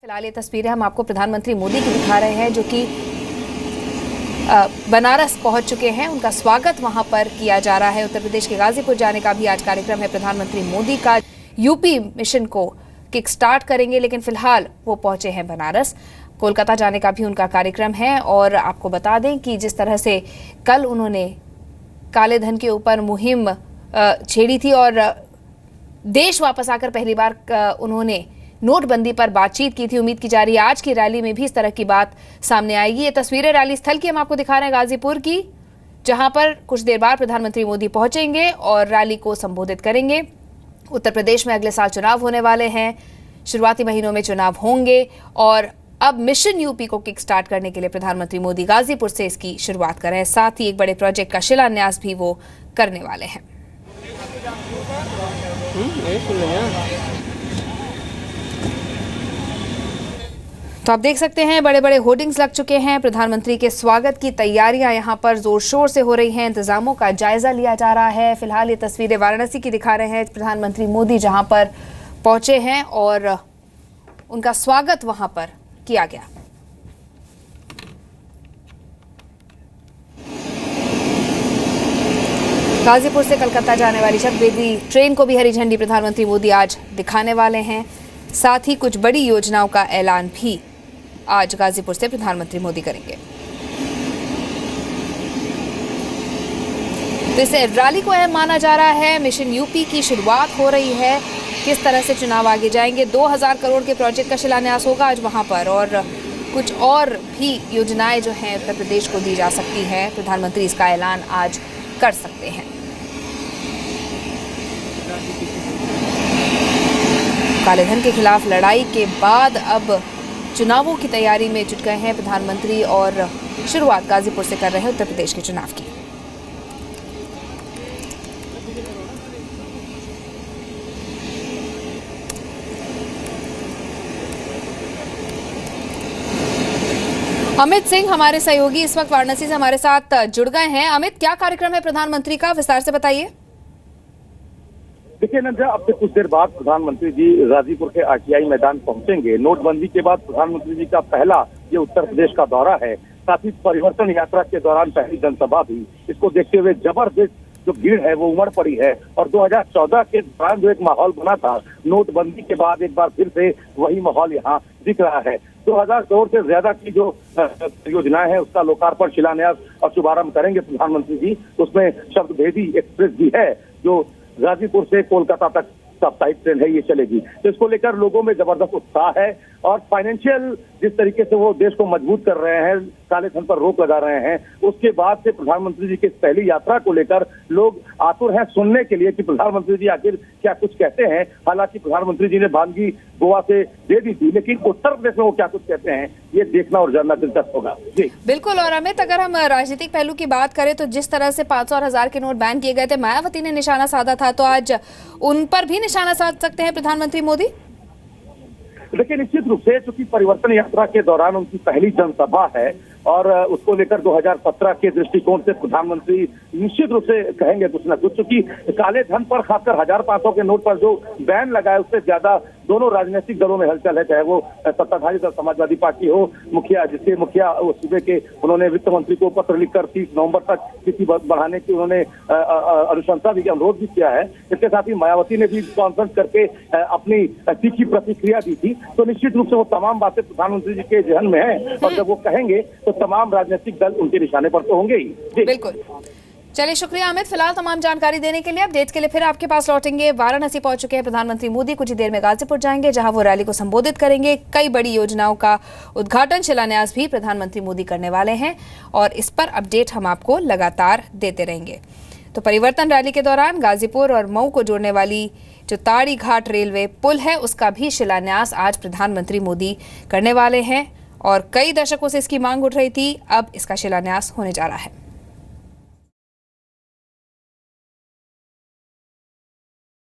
फिलहाल ये तस्वीरें हम आपको प्रधानमंत्री मोदी की दिखा रहे हैं, जो कि बनारस पहुंच चुके हैं। उनका स्वागत वहां पर किया जा रहा है। उत्तर प्रदेश के गाजीपुर जाने का भी आज कार्यक्रम है प्रधानमंत्री मोदी का। यूपी मिशन को किक स्टार्ट करेंगे, लेकिन फिलहाल वो पहुंचे हैं बनारस। कोलकाता जाने का भी उनका कार्यक्रम है। और आपको बता दें कि जिस तरह से कल उन्होंने काले धन के ऊपर मुहिम छेड़ी थी और देश वापस आकर पहली बार उन्होंने नोटबंदी पर बातचीत की थी। उम्मीद की जा रही है आज की रैली में भी इस तरह की बात सामने आएगी। ये तस्वीरें रैली स्थल की हम आपको दिखा रहे हैं गाजीपुर की, जहां पर कुछ देर बाद प्रधानमंत्री मोदी पहुंचेंगे और रैली को संबोधित करेंगे। उत्तर प्रदेश में अगले साल चुनाव होने वाले हैं, शुरुआती महीनों में चुनाव होंगे और अब मिशन यूपी को किक स्टार्ट करने के लिए प्रधानमंत्री मोदी गाजीपुर से इसकी शुरुआत कर रहे हैं। साथ ही एक बड़े प्रोजेक्ट का शिलान्यास भी वो करने वाले हैं। तो आप देख सकते हैं बड़े बड़े होर्डिंग्स लग चुके हैं। प्रधानमंत्री के स्वागत की तैयारियां यहां पर जोर शोर से हो रही हैं। इंतजामों का जायजा लिया जा रहा है। फिलहाल ये तस्वीरें वाराणसी की दिखा रहे हैं। प्रधानमंत्री मोदी जहां पर पहुंचे हैं और उनका स्वागत वहां पर किया गया। गाजीपुर से कलकत्ता जाने वाली शतवेदी ट्रेन को भी हरी झंडी प्रधानमंत्री मोदी आज दिखाने वाले हैं। साथ ही कुछ बड़ी योजनाओं का ऐलान भी आज गाजीपुर से प्रधानमंत्री मोदी करेंगे। तो इसे रैली को अहम माना जा रहा है। मिशन यूपी की शुरुआत हो रही है। किस तरह से चुनाव आगे जाएंगे। 2000 करोड़ के प्रोजेक्ट का शिलान्यास होगा आज वहां पर, और कुछ और भी योजनाएं जो हैं उत्तर प्रदेश को दी जा सकती हैं। प्रधानमंत्री इसका ऐलान आज कर सकते हैं। काले धन के खिलाफ लड़ाई के बाद अब चुनावों की तैयारी में जुट गए हैं प्रधानमंत्री और शुरुआत गाजीपुर से कर रहे हैं उत्तर प्रदेश के चुनाव की। अमित सिंह हमारे सहयोगी इस वक्त वाराणसी से हमारे साथ जुड़ गए हैं। अमित, क्या कार्यक्रम है प्रधानमंत्री का, विस्तार से बताइए। देखिए नंदा, अब से कुछ देर बाद प्रधानमंत्री जी गाजीपुर के आरटीआई मैदान पहुंचेंगे। नोटबंदी के बाद प्रधानमंत्री जी का पहला ये उत्तर प्रदेश का दौरा है। साथ ही परिवर्तन यात्रा के दौरान पहली जनसभा भी। इसको देखते हुए जबरदस्त जो भीड़ है वो उमड़ पड़ी है। और 2014 के दौरान जो एक माहौल बना था, नोटबंदी के बाद एक बार फिर से वही माहौल यहाँ दिख रहा है। 2000 करोड़ से ज्यादा की जो योजनाएं हैं उसका लोकार्पण, शिलान्यास और शुभारंभ करेंगे प्रधानमंत्री जी। उसमें शब्दभेदी एक्सप्रेस भी है जो गाजीपुर से कोलकाता तक साप्ताहिक ट्रेन है, ये चलेगी। तो इसको लेकर लोगों में जबरदस्त उत्साह है। और फाइनेंशियल जिस तरीके से वो देश को मजबूत कर रहे हैं, काले धन पर रोक लगा रहे हैं, उसके बाद से प्रधानमंत्री जी की पहली यात्रा को लेकर लोग आतुर हैं सुनने के लिए कि प्रधानमंत्री जी आखिर क्या कुछ कहते हैं। हालांकि प्रधानमंत्री जी ने भांगी गोवा से दे दी थी, लेकिन उत्तर प्रदेश में वो क्या कुछ कहते हैं ये देखना और जानना दिलचस्प होगा। जी बिल्कुल। और अमित, अगर हम राजनीतिक पहलू की बात करें तो जिस तरह से 500 और 1000 के नोट बैन किए गए थे, मायावती ने निशाना साधा था, तो आज उन पर भी निशाना साध सकते हैं प्रधानमंत्री मोदी। देखिए निश्चित रूप से चूंकि परिवर्तन यात्रा के दौरान उनकी पहली जनसभा है और उसको लेकर 2017 के दृष्टिकोण से प्रधानमंत्री निश्चित रूप से कहेंगे कुछ न कुछ। चूंकि काले धन पर खासकर 1500 के नोट पर जो बैन लगा है उससे ज्यादा दोनों राजनीतिक दलों में हलचल है, चाहे वो सत्ताधारी दल समाजवादी पार्टी हो। जिसके मुखिया सूबे के उन्होंने वित्त मंत्री को पत्र लिखकर 30 नवंबर तक किसी बढ़ाने की उन्होंने अनुशंसा भी, अनुरोध भी किया है। इसके साथ ही मायावती ने भी कॉन्फ्रेंस करके अपनी तीखी प्रतिक्रिया दी थी। तो निश्चित रूप से वो तमाम बातें प्रधानमंत्री जी के जहन में है और जब वो कहेंगे तो तमाम राजनीतिक दल उनके निशाने पर तो होंगे ही। बिल्कुल। चलिए, शुक्रिया अमित फिलहाल तमाम जानकारी देने के लिए। अपडेट के लिए फिर आपके पास लौटेंगे। वाराणसी पहुंच चुके हैं प्रधानमंत्री मोदी, कुछ ही देर में गाजीपुर जाएंगे जहां वो रैली को संबोधित करेंगे। कई बड़ी योजनाओं का उद्घाटन, शिलान्यास भी प्रधानमंत्री मोदी करने वाले हैं और इस पर अपडेट हम आपको लगातार देते रहेंगे। तो परिवर्तन रैली के दौरान गाजीपुर और मऊ को जोड़ने वाली जो ताड़ी घाट रेलवे पुल है उसका भी शिलान्यास आज प्रधानमंत्री मोदी करने वाले हैं और कई दशकों से इसकी मांग उठ रही थी। अब इसका शिलान्यास होने जा रहा है।